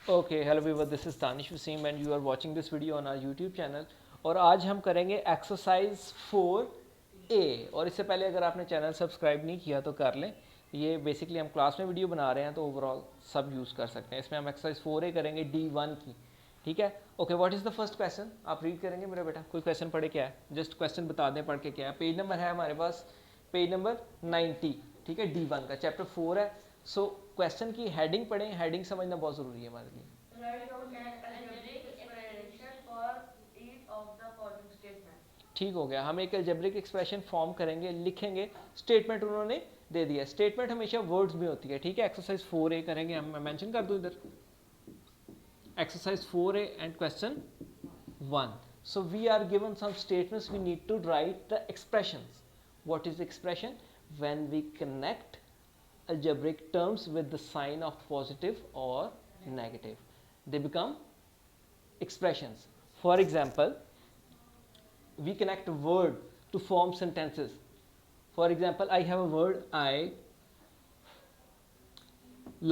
Okay hello viewer, this is Tanish Waseem and you are watching this video on our YouTube channel. और आज हम करेंगे exercise 4A। और इससे पहले अगर आपने चैनल सब्सक्राइब नहीं किया तो कर लें। ये बेसिकली हम क्लास में वीडियो बना रहे हैं तो ओवरऑल सब यूज़ कर सकते हैं। इसमें हम एक्सरसाइज 4A करेंगे D1 की। ठीक है, okay. What is the first question? आप रीड करेंगे मेरा बेटा? कोई क्वेश्चन पढ़े क्या है? जस्ट क्वेश्चन बता दें पढ़ के क्या है। पेज नंबर है हमारे पास, पेज नंबर 90। ठीक है, D1 का चैप्टर 4 है। सो क्वेश्चन की हेडिंग पढ़ें, हेडिंग समझना बहुत ज़रूरी है हमारे लिए। ठीक हो गया, हम एक अलजेब्रिक एक्सप्रेशन फॉर्म करेंगे, लिखेंगे। स्टेटमेंट उन्होंने दे दिया। स्टेटमेंट हमेशा वर्ड्स में होती है। ठीक है, एक्सरसाइज 4A करेंगे हम। मैं मेंशन कर दूं इधर, exercise 4A and question 1. So we are given some statements, we need to write the expressions. What is expression? When we connect algebraic terms with the sign of positive or negative, they become expressions. For example, we connect a word to form sentences. For example, I have a word, I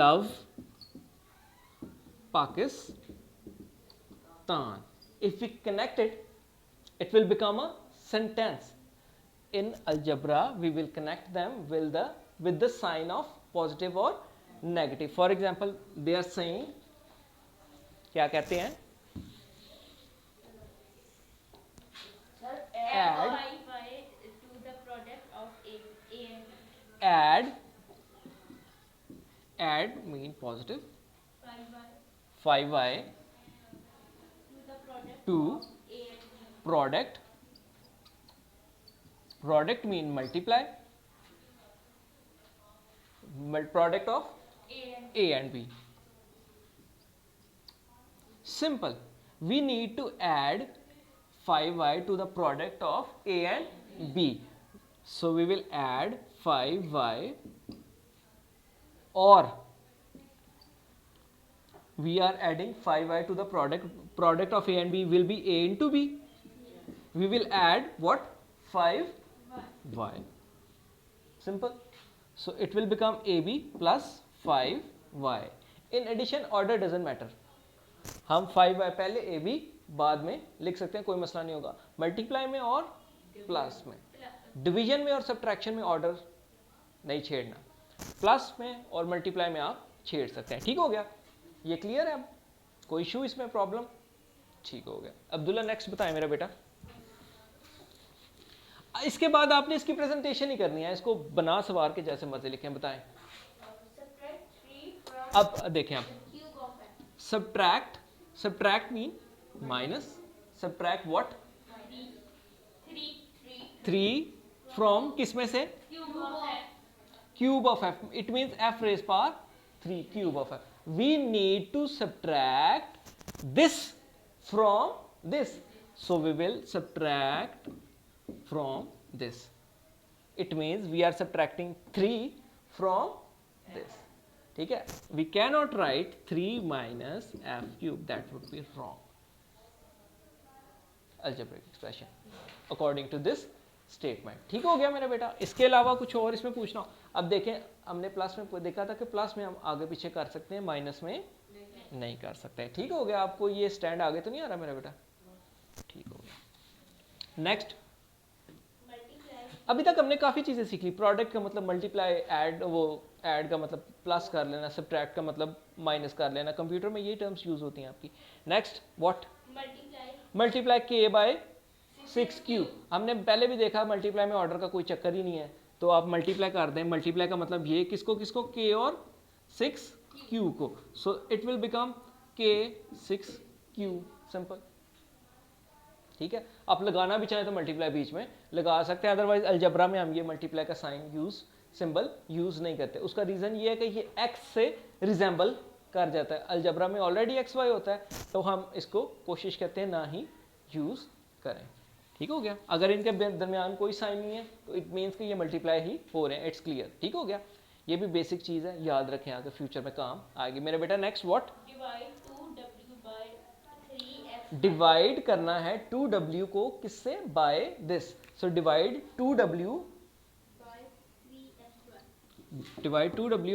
love Pakistan. If we connect it, it will become a sentence. In algebra, we will connect them with the sign of positive or negative. For example, they are saying, क्या कहते हैं? Add to the product of A and B. Add mean positive. 5y to product. Product mean multiply. Product of A and B. Simple. We need to add 5y to the product of A and B. So we will add 5y, or we are adding 5y to the product of A and B will be A into B. We will add what? 5y. Simple. So it will become AB plus 5y. In addition, order doesn't matter. हम 5y पहले AB बाद में लिख सकते हैं, कोई मसला नहीं होगा। मल्टीप्लाई में और प्लस में, डिवीजन में और सब्ट्रैक्शन में ऑर्डर नहीं छेड़ना। प्लस में और मल्टीप्लाई में आप छेड़ सकते हैं। ठीक हो गया, ये क्लियर है? अब कोई इशू इसमें, प्रॉब्लम? ठीक हो गया। अब्दुल्ला नेक्स्ट बताएं मेरा बेटा। इसके बाद आपने इसकी प्रेजेंटेशन ही करनी है, इसको बना सवार के जैसे मर्जी लिखें। बताएं। अब देखें, आप subtract mean minus. Subtract what? 3 from किस में से? Cube of f. It means f raised power 3, cube of f. We need to subtract this from this. So we will subtract from this. It means we are subtracting 3 from this. ठीक है, we cannot write 3 minus f cube. That would be wrong algebraic expression according to this statement. ठीक हो गया मेरा बेटा? इसके अलावा कुछ और इसमें पूछना हो? अब देखें, हमने प्लस में देखा था कि प्लस में हम आगे पीछे कर सकते हैं, माइनस में नहीं कर सकते। ठीक हो गया? आपको ये स्टैंड आगे तो नहीं आ रहा मेरा बेटा? ठीक हो गया। नेक्स्ट, अभी तक हमने काफ़ी चीज़ें सीख ली। प्रोडक्ट का मतलब मल्टीप्लाई, ऐड, वो ऐड का मतलब प्लस कर लेना, सब्ट्रैक्ट का मतलब माइनस कर लेना। कंप्यूटर में ये टर्म्स यूज होती हैं आपकी। Next, what? Multiply k by 6q। हमने पहले भी देखा, मल्टीप्लाई में ऑर्डर का कोई चक्कर ही नहीं है, तो आप मल्टीप्लाई कर दें। मल्टीप्लाई का मतलब ये किसको किसको? k और 6q को। So it will become k 6q। Simple. ठीक है, आप लगाना भी चाहें तो मल्टीप्लाई बीच में लगा सकते हैं, अदरवाइज अलजबरा में हम ये मल्टीप्लाई का साइन सिंबल यूज नहीं करते। उसका रीजन ये है कि ये x से रिजेंबल कर जाता है। अलजबरा में ऑलरेडी xy होता है, तो हम इसको कोशिश करते हैं ना ही यूज करें। ठीक हो गया? अगर इनके दरमियान कोई साइन नहीं है तो इट मीन्स कि ये मल्टीप्लाई ही हो रहे हैं। It's clear? ठीक हो गया? ये भी बेसिक चीज़ है, याद रखें, आगे फ्यूचर में काम आएगी। मेरे बेटा नेक्स्ट, व्हाट? डिवाइड करना है 2w को किससे? By this. So divide 2w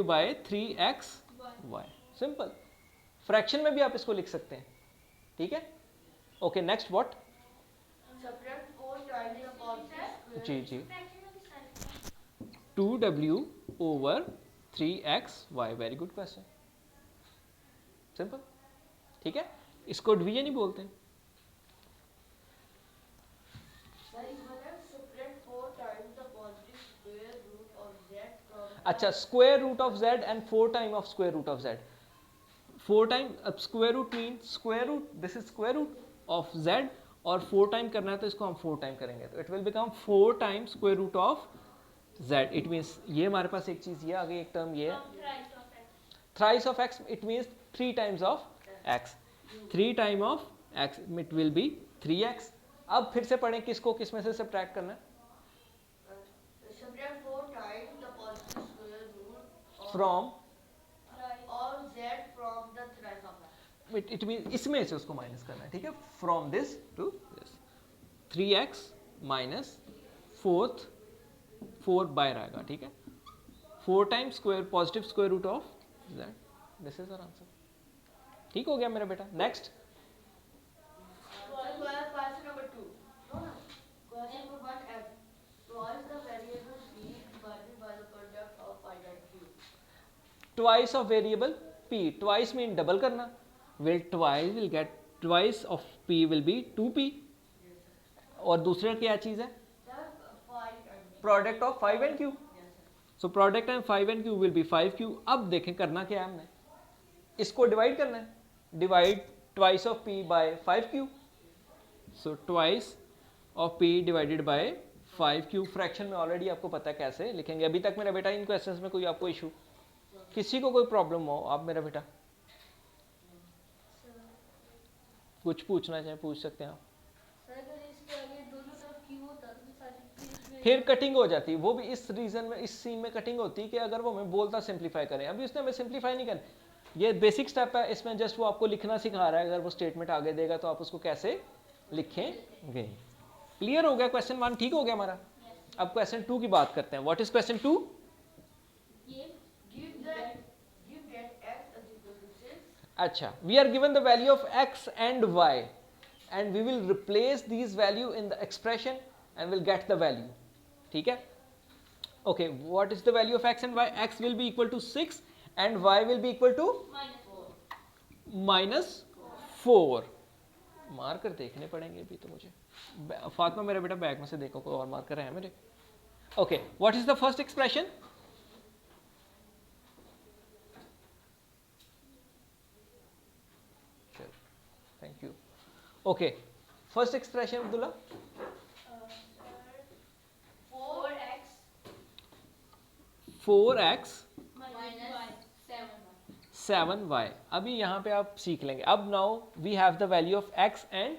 by 3xy. Simple. Fraction में भी आप इसको लिख सकते हैं, ठीक है। ओके नेक्स्ट व्हाट, जी जी, 2w over 3xy, very good question, simple, ठीक है। इसको डिवीजन ही बोलते हैं। अच्छा, square root of z and 4 time of square root of z, 4 time, अब square root mean square root, this is square root of z, और 4 time करना है तो इसको हम 4 टाइम करेंगे, तो it will become 4 time square root of z, it means ये हमारे पास एक चीज ये आ गई, एक टर्म ये thrice of x, it means 3 times of x, 3 time of x, it will be 3x। अब फिर से पढ़ें, किसको किस में से सब्ट्रैक्ट करना है, फ्रॉम, इट मीन इसमें से उसको माइनस करना है, ठीक है, from this to this, 3x minus 4 बाहर आएगा, ठीक है, 4 time square positive square root of z, this is our answer, ठीक हो गया मेरा बेटा। Next, twice of variable p, twice mean double करना, will twice will get twice of p will be 2p, और दूसरा क्या चीज है, product of 5 and q, so product and 5 and q will be 5q। अब देखें करना क्या है, हमने इसको डिवाइड करना है, divide twice of p by 5q, so twice of p divided by 5q, fraction में ऑलरेडी आपको पता है कैसे लिखेंगे। अभी तक मेरा बेटा इन क्वेश्चंस में कोई आपको इशू, किसी को कोई प्रॉब्लम हो, आप मेरा बेटा कुछ पूछना चाहे पूछ सकते हैं आप। फिर कटिंग हो जाती है, वो भी इस रीजन में, इस सीन में कटिंग होती है कि अगर वो हमें बोलता सिंप्लीफाई करें, अभी उसने हमें सिंप्लीफाई नहीं करना, ये बेसिक स्टेप है, इसमें जस्ट वो आपको लिखना सिखा रहा है, अगर वो स्टेटमेंट आगे देगा तो आप उसको कैसे लिखेंगे। क्लियर हो गया, क्वेश्चन 1 ठीक हो गया हमारा। अब क्वेश्चन 2 की बात करते हैं। What is question 2? अच्छा, we are given the value of x and y and we will replace these value in the expression and will get the value, ठीक है। okay, what is the value of x and y? x will be equal to 6 and y will be equal to -4। Marker देखने पड़ेंगे अभी तो मुझे, फातिमा मेरा बेटा bag में से देखो कोई और मार्कर है मेरे। okay, what is the first expression? Thank you. Okay, first expression Abdullah, 4x minus 7y। अभी यहाँ पे आप सीख लेंगे। अब now we have the value of x and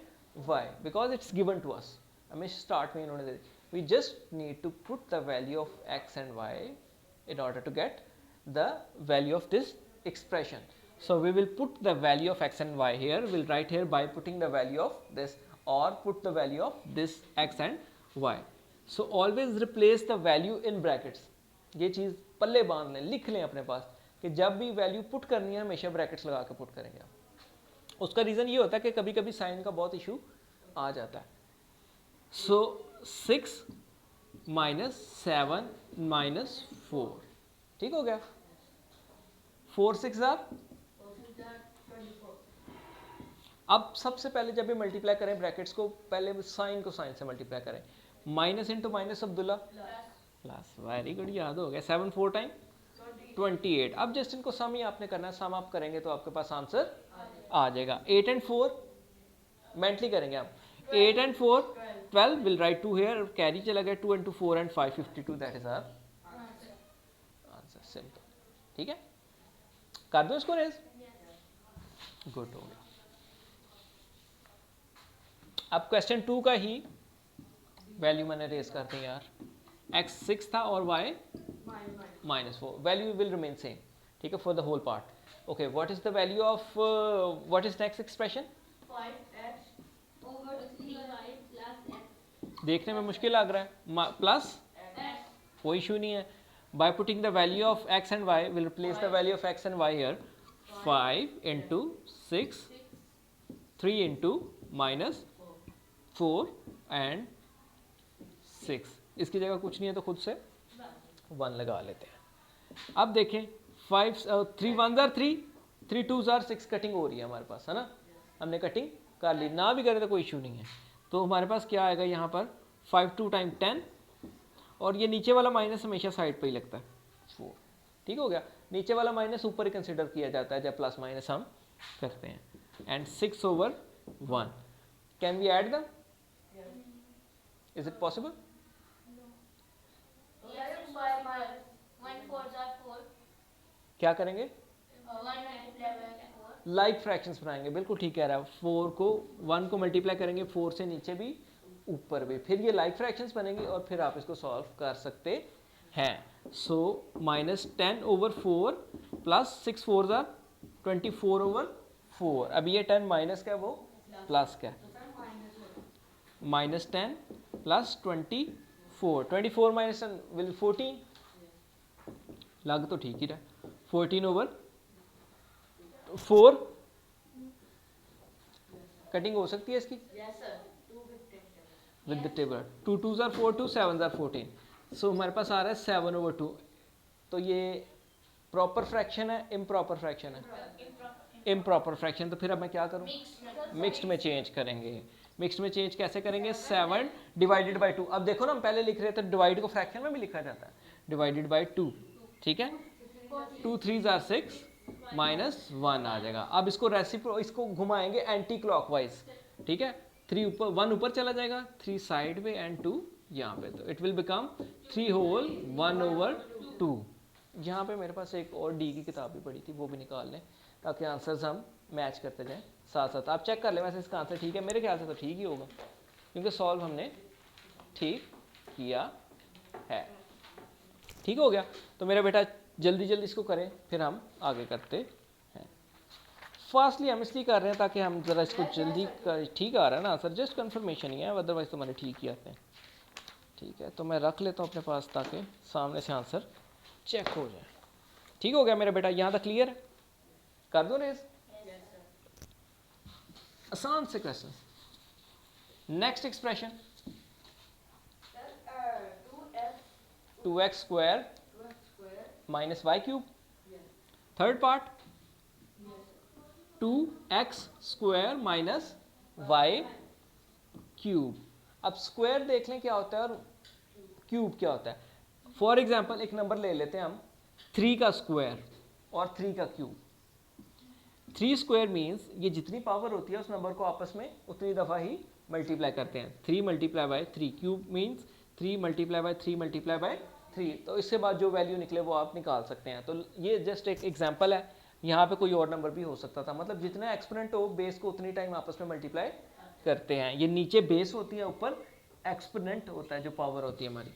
y because it's given to us। हमें स्टार्ट में इन्होंने दे दी, we just need to put the value of x and y in order to get the value of this expression। So we will put the value of x and y here, we'll write here by putting the value of this or put the value of this x and y। So always replace the value in brackets। ये चीज़ पल्ले बांध लें, लिख लें अपने पास कि जब भी value put करनी है हमेशा ब्रैकेट्स लगा के पुट करेंगे आप। उसका रीज़न ये होता है कि कभी कभी साइन का बहुत इशू आ जाता है। सो 6 माइनस 7 माइनस 4, ठीक हो गया। 4 6 आर। अब सबसे पहले जब भी मल्टीप्लाई करें ब्रैकेट्स को, पहले साइन को साइन से मल्टीप्लाई करें। Minus into minus Abdullah plus, very good, याद हो गया। 7 4 टाइम 28। अब जस्ट इनको सम ही आपने करना है, सम आप करेंगे तो आपके पास आंसर आ जाएगा। 8 and 4 मेंटली करेंगे आप। 8 and 4 12, will write 2 here, carry चला गया। 2 into 4 and 5 52, that is our answer, simple, ठीक है। कर दो इसको रेज, गुड हो गया। अब क्वेश्चन 2 का ही वैल्यू मैंने रेज कर दी यार। x 6 था और y -4, value will remain same, ठीक है, for the whole part. Okay, what is the value of, what is next expression? 5x over 3y plus x। देखने में मुश्किल लग रहा है, प्लस कोई इशू नहीं है। By putting the value of x and y, will replace the value of x and y here. 5 into 6, 3 into -4 and 6। इसकी जगह कुछ नहीं है तो खुद से 1 लगा लेते हैं। अब देखें 3 1 जार 3, 3 2 जार 6, कटिंग हो रही है हमारे पास, है ना, हमने कटिंग कर ली, ना भी करें तो कोई इशू नहीं है। तो हमारे पास क्या आएगा यहाँ पर 5 2 टाइम 10, और ये नीचे वाला माइनस हमेशा साइड पे ही लगता है 4। ठीक हो गया, नीचे वाला माइनस ऊपर ही कंसिडर किया जाता है जब प्लस माइनस हम करते हैं। एंड 6/1, कैन वी ऐड दम, इज इट पॉसिबल? क्या करेंगे? लाइक फ्रैक्शंस बनाएंगे, बिल्कुल ठीक कह रहा है। 4 को 1 को मल्टीप्लाई करेंगे 4 से नीचे भी ऊपर भी, फिर ये लाइक फ्रैक्शंस बनेंगे और फिर आप इसको सॉल्व कर सकते हैं। सो -10/4 प्लस 6 4 जार 24/4। अब ये 10 माइनस का है, वो प्लस का है, -10 प्लस 24, 24 माइनस 10 विल 14, लग तो ठीक ही रहा, 14/4। कटिंग हो सकती है इसकी with the table, 2 2 jar 4, 2 7 jar 14। सो हमारे पास आ रहा है 7/2। तो ये प्रॉपर फ्रैक्शन है, इम्प्रॉपर फ्रैक्शन है? Improper fraction. तो फिर अब मैं क्या करूँ, मिक्स्ड में चेंज करेंगे। मिक्स्ड में चेंज कैसे करेंगे, 7 डिवाइडेड बाई 2। अब देखो ना, हम पहले लिख रहे थे डिवाइड को फ्रैक्शन में भी लिखा जाता है, डिवाइडेड बाई 2, ठीक है। 2 3 जार 6 -1 आ जाएगा। अब इसको घुमाएंगे एंटी क्लॉकवाइज, ठीक है। 3 ऊपर 1 ऊपर चला जाएगा, 3 साइड में एंड 2 यहाँ पे, तो इट विल बिकम 3 होल 1/2। यहाँ पे मेरे पास एक और डी की किताब भी पड़ी थी, वो भी निकाल लें ताकि आंसर्स हम मैच करते जाएं साथ साथ। आप चेक कर लें वैसे इसका आंसर ठीक है, मेरे ख्याल से तो ठीक ही होगा क्योंकि सॉल्व हमने ठीक किया है। ठीक हो गया, तो मेरा बेटा जल्दी जल्दी इसको करें, फिर हम आगे करते हैं। फास्टली हम इसलिए कर रहे हैं ताकि हम ज़रा इसको जल्दी ठीक आ रहा है ना आंसर, जस्ट कंफर्मेशन ही है, अदरवाइज तो मैंने ठीक ही आते हैं। ठीक है, तो मैं रख लेता हूँ अपने पास ताकि सामने से आंसर चेक हो जाए। ठीक हो गया मेरा बेटा, यहाँ तक क्लियर है? कर दो रेज, आसान से question. Next expression 2x square minus y cube, third part 2x square minus y cube। अब स्क्वायर देख लें क्या होता है और क्यूब क्या होता है। फॉर एग्जांपल एक नंबर ले लेते हैं हम, 3 का स्क्वायर और 3 का क्यूब। 3 स्क्वायर मीन्स ये जितनी पावर होती है उस नंबर को आपस में उतनी दफ़ा ही मल्टीप्लाई करते हैं। 3 multiply by 3, cube means 3 multiply by 3 multiply by 3। तो इसके बाद जो वैल्यू निकले वो आप निकाल सकते हैं। तो ये जस्ट एक एग्जांपल है, यहाँ पे कोई और नंबर भी हो सकता था। मतलब जितना एक्सपोनेंट हो बेस को उतनी टाइम आपस में मल्टीप्लाई करते हैं। ये नीचे बेस होती है, ऊपर एक्सपोनेंट होता है जो पावर होती है हमारी।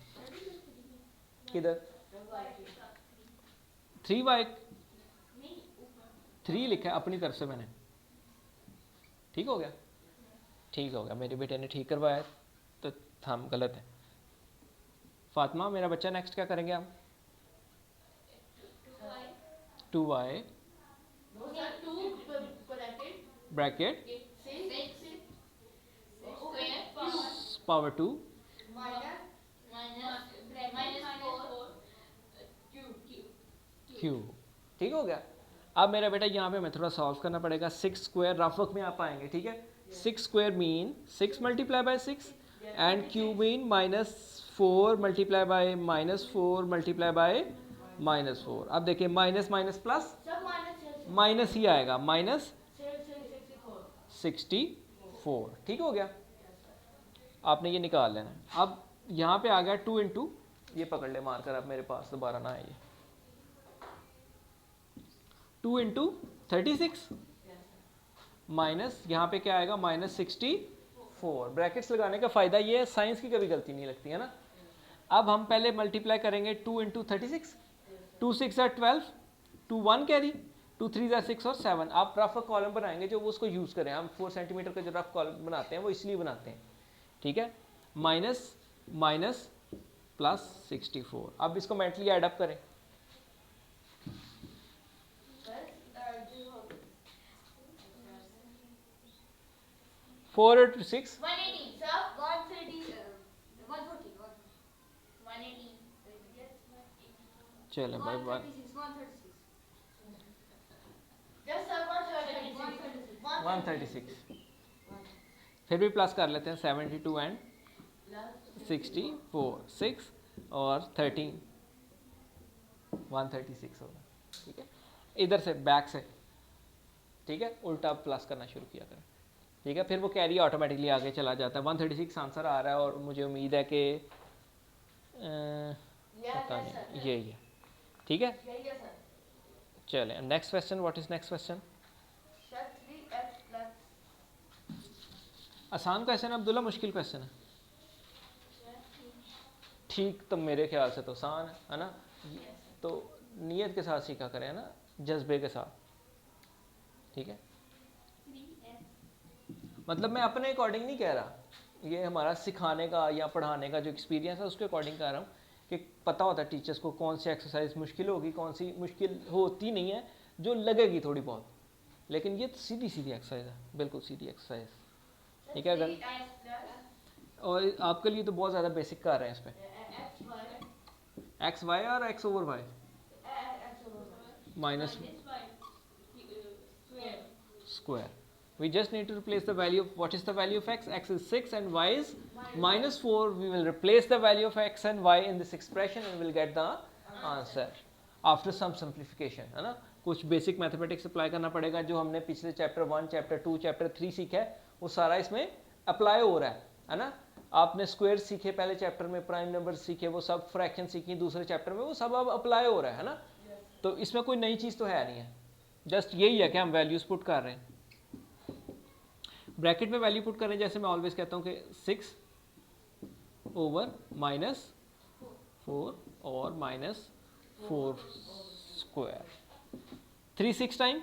किधर 3y 3 लिखा है अपनी तरफ से मैंने। ठीक हो गया, ठीक हो गया, मेरे बेटे ने ठीक करवाया तो हम गलत है। फातिमा मेरा बच्चा, नेक्स्ट क्या करेंगे हम? 2y bracket power 2 Q. ठीक हो गया। अब मेरा बेटा यहाँ पे मैं थोड़ा सॉल्व करना पड़ेगा। 6 स्क्वायर रफ वर्क में आप आएंगे, ठीक है। 6 square mean 6 multiply by 6 and Q mean -4 multiply by -4 multiply by -4। अब देखिए माइनस माइनस प्लस माइनस ही आएगा, -64। ठीक हो गया, आपने ये निकाल लेना है। अब यहाँ पे आ गया 2 इंटू, ये पकड़ ले मारकर, अब मेरे पास दोबारा ना आए, 2 इंटू 36 माइनस यहाँ पे क्या आएगा -64। ब्रैकेट्स लगाने का फ़ायदा ये है, साइंस की कभी गलती नहीं लगती है ना। अब हम पहले मल्टीप्लाई करेंगे 2 इंटू 36, 2 6 are 12, 2 1 कैरी, 2 3 are 6 और 7। आप रफ कॉलम बनाएंगे जो वो उसको यूज़ करें। हम 4 सेंटीमीटर का जो रफ कॉलम बनाते हैं वो इसलिए बनाते हैं, ठीक है। Minus minus plus 64। अब इसको मेंटली एड अप करें। 4 और 6 180 sir 130 140 180 चलें भाई 136 yes sir 136 136 फिर भी प्लस कर लेते हैं 72 एंड 64 6 और 13 136 होगा, ठीक है। इधर से बैक से, ठीक है, उल्टा प्लस करना शुरू किया करें, ठीक है। फिर वो कैरी ऑटोमेटिकली आगे चला जाता है। 136 आंसर आ रहा है और मुझे उम्मीद है कि पता नहीं यही है, ठीक है। चलें next question. What is next question? आसान क्वेश्चन अब्दुल्ला, मुश्किल क्वेश्चन है? ठीक, तो मेरे ख्याल से तो आसान है ना। तो नीयत के साथ सीखा करें ना, जज्बे के साथ, ठीक है। मतलब मैं अपने अकॉर्डिंग नहीं कह रहा, ये हमारा सिखाने का या पढ़ाने का जो एक्सपीरियंस है उसके अकॉर्डिंग कह रहा हूँ कि पता होता है टीचर्स को कौन सी एक्सरसाइज मुश्किल होगी, कौन सी मुश्किल होती नहीं है, जो लगेगी थोड़ी बहुत, लेकिन ये सीधी सीधी एक्सरसाइज है, बिल्कुल सीधी एक्सरसाइज, ठीक है। अगर और आपके लिए तो बहुत ज़्यादा बेसिक कर रहे हैं इस पर, एक्स वाई और x over y minus square. We just need to replace the value of, what is the value of x? X is 6 and y is minus 4. We will replace the value of x and y in this expression and we'll get the answer after some simplification, है ना। कुछ basic mathematics apply करना पड़ेगा, जो हमने पिछले chapter 1, chapter 2, chapter 3 सीखा है वो सारा इसमें अप्लाई हो रहा है ना। आपने स्क्वायर सीखे पहले चैप्टर में, प्राइम नंबर सीखे, वो सब फ्रैक्शन सीखी दूसरे चैप्टर में, वो सब अब अप्लाई हो रहा है ना। तो इसमें कोई नई चीज़ तो है नहीं है, जस्ट यही है कि हम वैल्यूज पुट कर रहे हैं, ब्रैकेट में वैल्यू पुट करें। जैसे मैं ऑलवेज कहता हूँ कि 6 ओवर माइनस 4 और minus 4 square, 3 6 time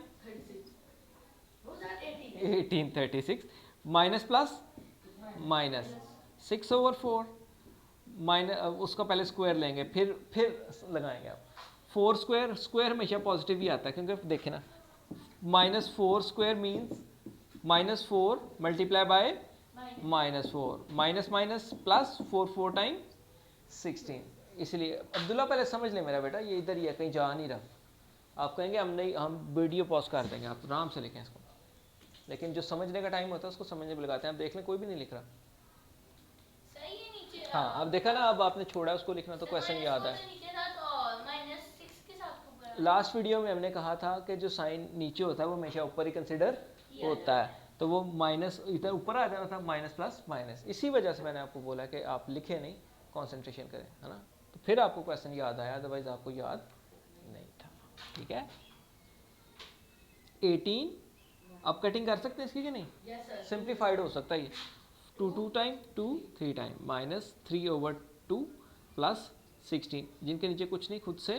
18 36 minus plus minus 6 over 4 minus, उसका पहले स्क्वायर लेंगे फिर लगाएंगे आप 4 स्क्वायर। स्क्वायर हमेशा पॉजिटिव ही आता है, क्योंकि देखें ना, minus 4 square means minus 4 multiply by minus 4, minus minus plus 4 4 time 16। इसलिए अब्दुल्ला पहले समझ ले मेरा बेटा, ये इधर ही है, कहीं जा नहीं रहा। आप कहेंगे हम नहीं, हम वीडियो पॉज कर देंगे, आप आराम से लिखें इसको, लेकिन जो समझने का टाइम होता है उसको समझने में लगाते हैं। आप देख लें, कोई भी नहीं लिख रहा। हाँ, अब देखा ना, अब आपने छोड़ा उसको लिखना तो क्वेश्चन याद है। लास्ट वीडियो में हमने कहा था कि जो साइन नीचे होता है वो हमेशा ऊपर ही कंसिडर होता है, तो वो माइनस इधर ऊपर आ जाना था, माइनस प्लस माइनस। इसी वजह से मैंने आपको बोला कि आप लिखे नहीं, कंसंट्रेशन करें, है ना। तो फिर आपको क्वेश्चन याद आया, अदरवाइज आपको याद नहीं था, ठीक है। 18 अब कटिंग कर सकते हैं इसकी कि नहीं? सिंप्लीफाइड हो सकता है ये, 2 2 time 2 3 time minus 3 over 2 plus 16, जिनके नीचे कुछ नहीं, खुद से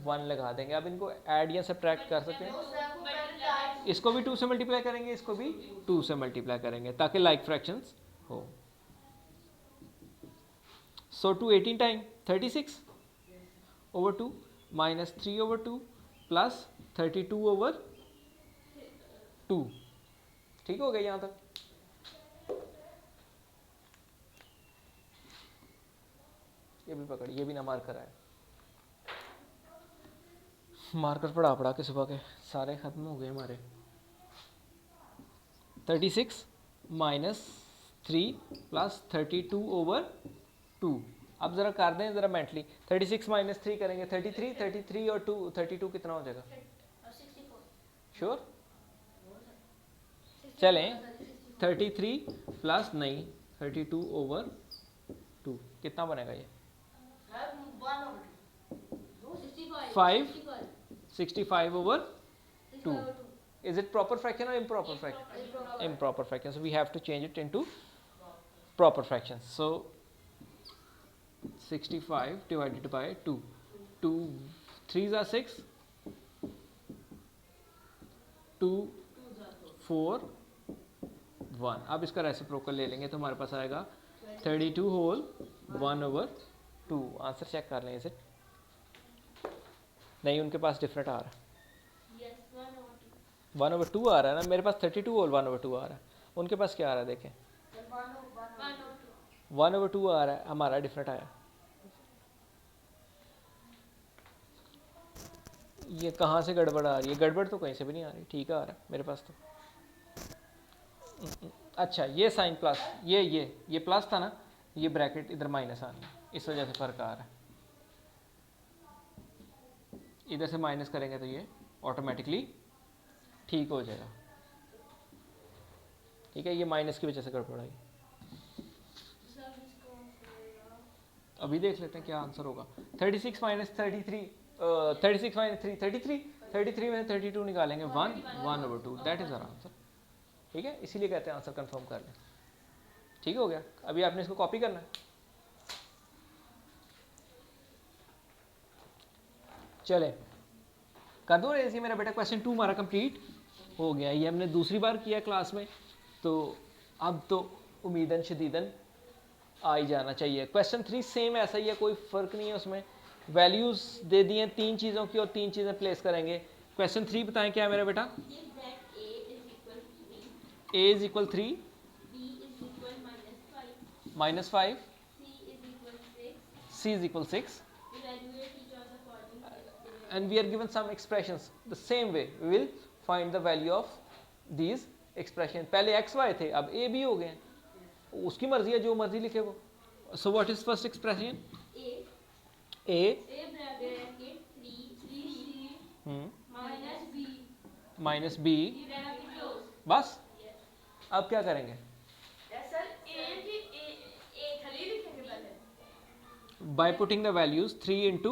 1 लगा देंगे। अब इनको ऐड या सब्ट्रैक्ट कर सकते हैं, इसको भी 2 से मल्टीप्लाई करेंगे, इसको भी 2 से मल्टीप्लाई करेंगे, ताकि लाइक फ्रैक्शंस हो। सो 2 18 time 36 over 2 minus 3 over 2 plus 32 over 2, ठीक हो गया यहाँ तक। ये भी पकड़, ये भी ना मार्कर आए, मार्कर पढ़ा के सुबह के सारे ख़त्म हो गए हमारे। 36 माइनस 3 प्लस 32 ओवर 2। अब ज़रा कर दें ज़रा मेंटली, 36 माइनस 3 करेंगे 33, 33 और 2 32 कितना हो जाएगा? श्योर? चलें 33 प्लस नहीं 32 ओवर 2 कितना बनेगा ये? 65 over 2. Is it proper fraction or improper fraction? Improper fraction. So we have to change it into proper fractions. So 65 divided by 2. 2 3s are 6. 2 4 1. अब इसका रेसिप्रोकल ले लेंगे तो हमारे पास आएगा 32 होल 1 over 2. आंसर चेक कर लें, इज इट? नहीं, उनके पास डिफरेंट आ रहा है, 1 over 2 आ रहा है ना, मेरे पास 32 होल 1 over 2 आ रहा है। उनके पास क्या आ रहा है देखें, 1/2 1/2 आ रहा है, हमारा डिफरेंट आया। ये कहाँ से गड़बड़ आ रही है? गड़बड़ तो कहीं से भी नहीं आ रही, ठीक आ रहा है मेरे पास तो। अच्छा ये साइन प्लस, ये प्लस था ना, ये ब्रैकेट इधर माइनस आनी है, इस वजह से फ़र्क आ रहा है। इधर से माइनस करेंगे तो ये ऑटोमेटिकली ठीक हो जाएगा। ठीक है, ये माइनस की वजह से गड़बड़ आई। अभी देख लेते हैं क्या आंसर होगा। 36 माइनस 33, 36 माइनस 3 33, 33 में 32 निकालेंगे 1/2, दैट इज़ आवर आंसर। ठीक है, इसीलिए कहते हैं आंसर कंफर्म कर लें। ठीक हो गया, अभी आपने इसको कॉपी करना है। चले कर दो ऐसे, मेरा बेटा क्वेश्चन 2 हमारा कंप्लीट हो गया। ये हमने दूसरी बार किया क्लास में, तो अब तो उम्मीदन शदीदन आ ही जाना चाहिए। क्वेश्चन 3 सेम ऐसा ही है, कोई फ़र्क नहीं है उसमें। वैल्यूज़ दे दिए 3 चीज़ों की और 3 चीज़ें प्लेस करेंगे। क्वेश्चन 3 बताएं क्या है मेरा बेटा? a is equal 3, -5, c is equal 6, and we are given some expressions. The same way we will find the value of these expression. पहले x y थे, अब a b हो गए हैं, उसकी मर्जी है, जो मर्जी लिखे वो। So what is first expression? a minus b, बस। अब क्या करेंगे? By putting the values 3 into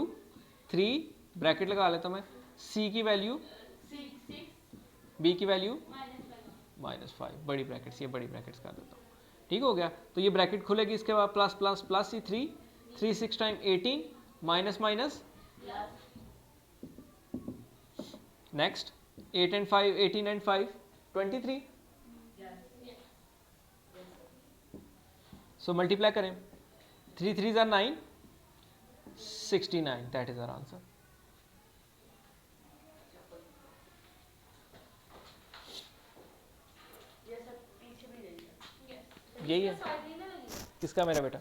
3 bracket लगा लेता हूँ मैं, c की वैल्यू, b की वैल्यू -5, बड़ी ब्रैकेट्स, ये बड़ी ब्रैकेट्स कर देता हूँ। ठीक हो गया, तो ये ब्रैकेट खुलेगी, इसके बाद प्लस प्लस प्लस ही 3 6 time 18 minus minus, next 8 and 5, 18 and 5 23। So multiply करें, 3 3s are 9, 69, that is our answer. यही है किसका? मेरा बेटा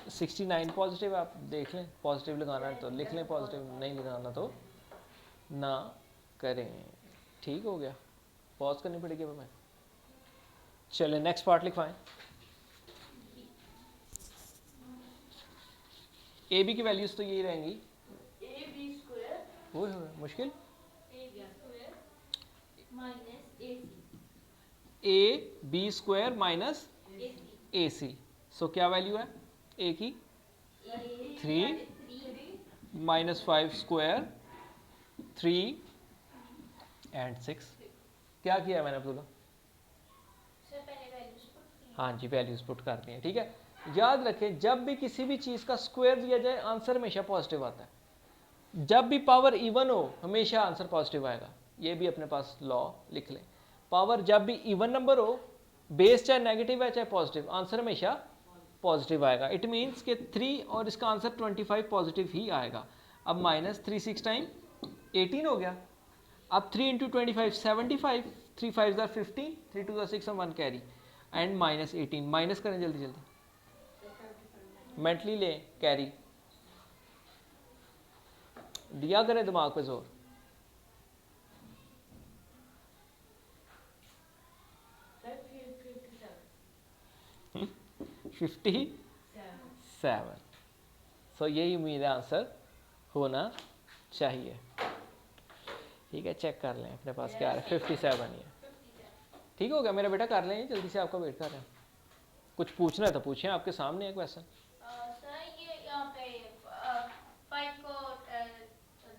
69 पॉजिटिव। आप देख लें, पॉजिटिव लगाना है तो लिख लें पॉजिटिव, नहीं लगाना तो ना करें। ठीक हो गया, पॉज करनी पड़ेगी अब हमें। चले नेक्स्ट पार्ट लिखवाएं। ए बी की वैल्यूज तो यही रहेंगी। वो मुश्किल, ए बी स्क्वायर माइनस ए सी। सो क्या वैल्यू है ए की? 3 -5 स्क्वायर 3 and 6। क्या किया है मैंने अब्दुल्ला? हाँ जी, वैल्यूज पुट कर दी हैं। ठीक है, याद रखें जब भी किसी भी चीज़ का स्क्वायर दिया जाए आंसर हमेशा पॉजिटिव आता है। जब भी पावर इवन हो हमेशा आंसर पॉजिटिव आएगा, ये भी अपने पास लॉ लिख लें। पावर जब भी इवन नंबर हो, बेस चाहे नेगेटिव है चाहे पॉजिटिव, आंसर हमेशा पॉजिटिव आएगा। इट मीन्स कि 3 और इसका आंसर 25 पॉजिटिव ही आएगा। अब -3 6 टाइम 18 हो गया। अब 3 into 25 75, 3 5s are 15, 3 2s are 6 and 1 carry, and -18। Minus करें जल्दी जल्दी, मेंटली लें कैरी, दिया करें दिमाग पे जोर। Hmm? 57। सो यही उम्मीद है आंसर होना चाहिए। ठीक है, चेक कर लें अपने पास क्या है, 57 ही है। ठीक हो गया मेरा बेटा, कर लें जल्दी से, आपका वेट कर रहे हैं। कुछ पूछना है तो पूछें, आपके सामने है क्वेश्चन। सर ये यहाँ पे 5 को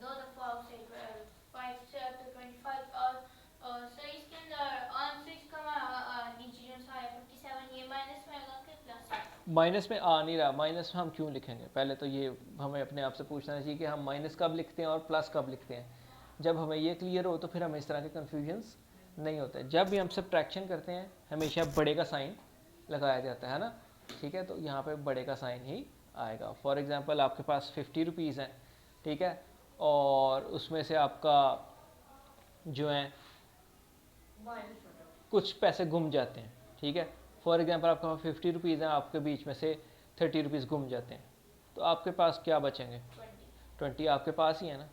दो दफा से 5 से up to 25 और सर इसके अंदर आंसर इसका नीचे जो सा है 57, ये माइनस में आएगा कि प्लस? माइनस में आ नहीं रहा, माइनस में हम क्यों लिखेंगे? पहले तो ये हमें अपने आप से पूछना चाहिए कि हम माइनस कब लिखते हैं और प्लस कब लिखते हैं। जब हमें ये क्लियर हो तो फिर हमें इस तरह के कन्फ्यूजन्स नहीं होते। जब भी हम सब्ट्रैक्शन करते हैं हमेशा बड़े का साइन लगाया जाता है ना। ठीक है, तो यहाँ पे बड़े का साइन ही आएगा। फॉर एग्जांपल आपके पास 50 रुपीज़ हैं, ठीक है, और उसमें से आपका जो है कुछ पैसे गुम जाते हैं, ठीक है। फॉर एग्जांपल आपके पास 50 रुपीज़ हैं, आपके बीच में से 30 रुपीज़ गुम जाते हैं, तो आपके पास क्या बचेंगे? 20 आपके पास ही है ना,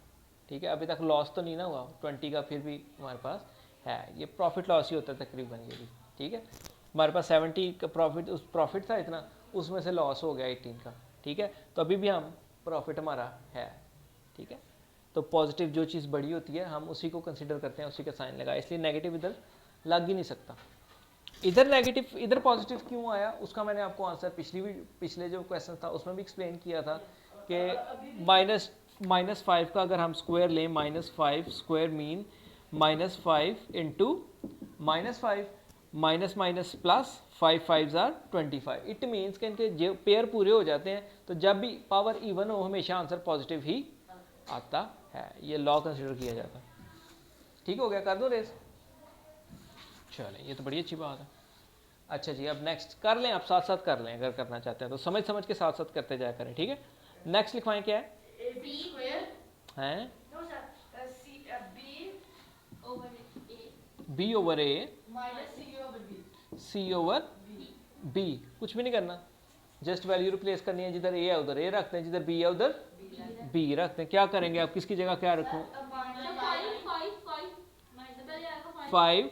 ठीक है। अभी तक लॉस तो नहीं ना हुआ 20 का, फिर भी हमारे पास है। ये प्रॉफिट लॉस ही होता है तकरीबन ये भी, ठीक है। हमारे पास 70 का प्रॉफिट, उस प्रॉफिट था इतना, उसमें से लॉस हो गया 18 का, ठीक है। तो अभी भी हम प्रॉफिट हमारा है, ठीक है। तो पॉजिटिव जो चीज़ बड़ी होती है हम उसी को कंसिडर करते हैं, उसी का साइन लगा, इसलिए नेगेटिव इधर लग ही नहीं सकता। इधर नेगेटिव इधर पॉजिटिव क्यों आया, उसका मैंने आपको आंसर पिछले जो क्वेश्चन था उसमें भी एक्सप्लेन किया था कि -5 का अगर हम स्क्वायर लें, -5 square mean -5 into -5 minus minus plus 5 5s are 25। It means कि इनके जो पेयर पूरे हो जाते हैं तो जब भी पावर इवन हो हमेशा आंसर पॉजिटिव ही आता है, ये लॉ कंसिडर किया जाता है। ठीक हो गया, कर दो रेस, चलें ये तो बड़ी अच्छी बात है। अच्छा जी, अब नेक्स्ट कर लें, आप साथ साथ कर लें, अगर करना चाहते हैं तो समझ समझ के साथ साथ करते जाया करें, ठीक है। नेक्स्ट लिखवाएं क्या है, हैं बी ओवर ए सी ओवर बी, कुछ भी नहीं करना, जस्ट वैल्यू रिप्लेस करनी है, जिधर ए है उधर ए रखते हैं, जिधर बी है उधर बी रखते हैं। क्या करेंगे आप, किसकी जगह क्या रखूं, 5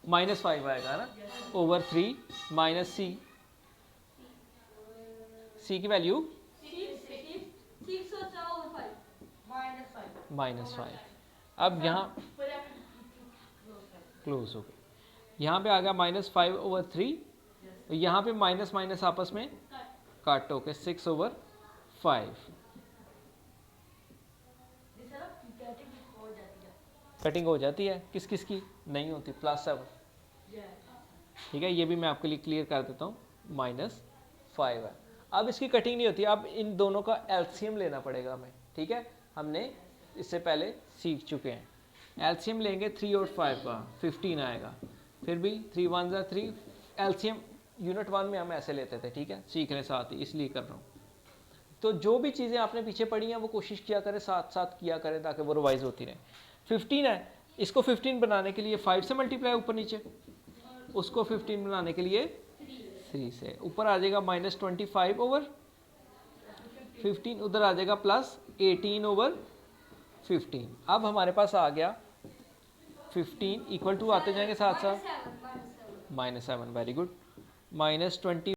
-5 आएगा ना, ओवर 3 माइनस सी की वैल्यू -5। अब यहाँ क्लोज हो गया, यहाँ पे आ गया -5 ओवर 3, यहाँ पे माइनस माइनस आपस में काट होके 6 ओवर 5। कटिंग हो जाती है, किस किस की नहीं होती, +7, ठीक है। ये भी मैं आपके लिए क्लियर कर देता हूँ, -5 है। अब इसकी कटिंग नहीं होती, अब इन दोनों का एलसीएम लेना पड़ेगा हमें, ठीक है। हमने इससे पहले सीख चुके हैं, एलसीएम लेंगे 3 और 5 का 15 आएगा, फिर भी 3 1 ज़ा 3, एलसीएम यूनिट 1 में हम ऐसे लेते थे, ठीक है, सीख रहे साथ ही इसलिए कर रहा हूँ। तो जो भी चीज़ें आपने पीछे पढ़ी हैं वो कोशिश किया करें, साथ साथ किया करें ताकि वो रिवाइज होती रहे। 15 है, इसको 15 बनाने के लिए 5 से मल्टीप्लाई ऊपर नीचे, उसको 15 बनाने के लिए 3 से, ऊपर आ जाएगा -25 ओवर 15, उधर आ जाएगा +18 ओवर 15। अब हमारे पास आ गया 15 इक्वल टू आते जाएंगे साथ साथ -7, वेरी गुड, -20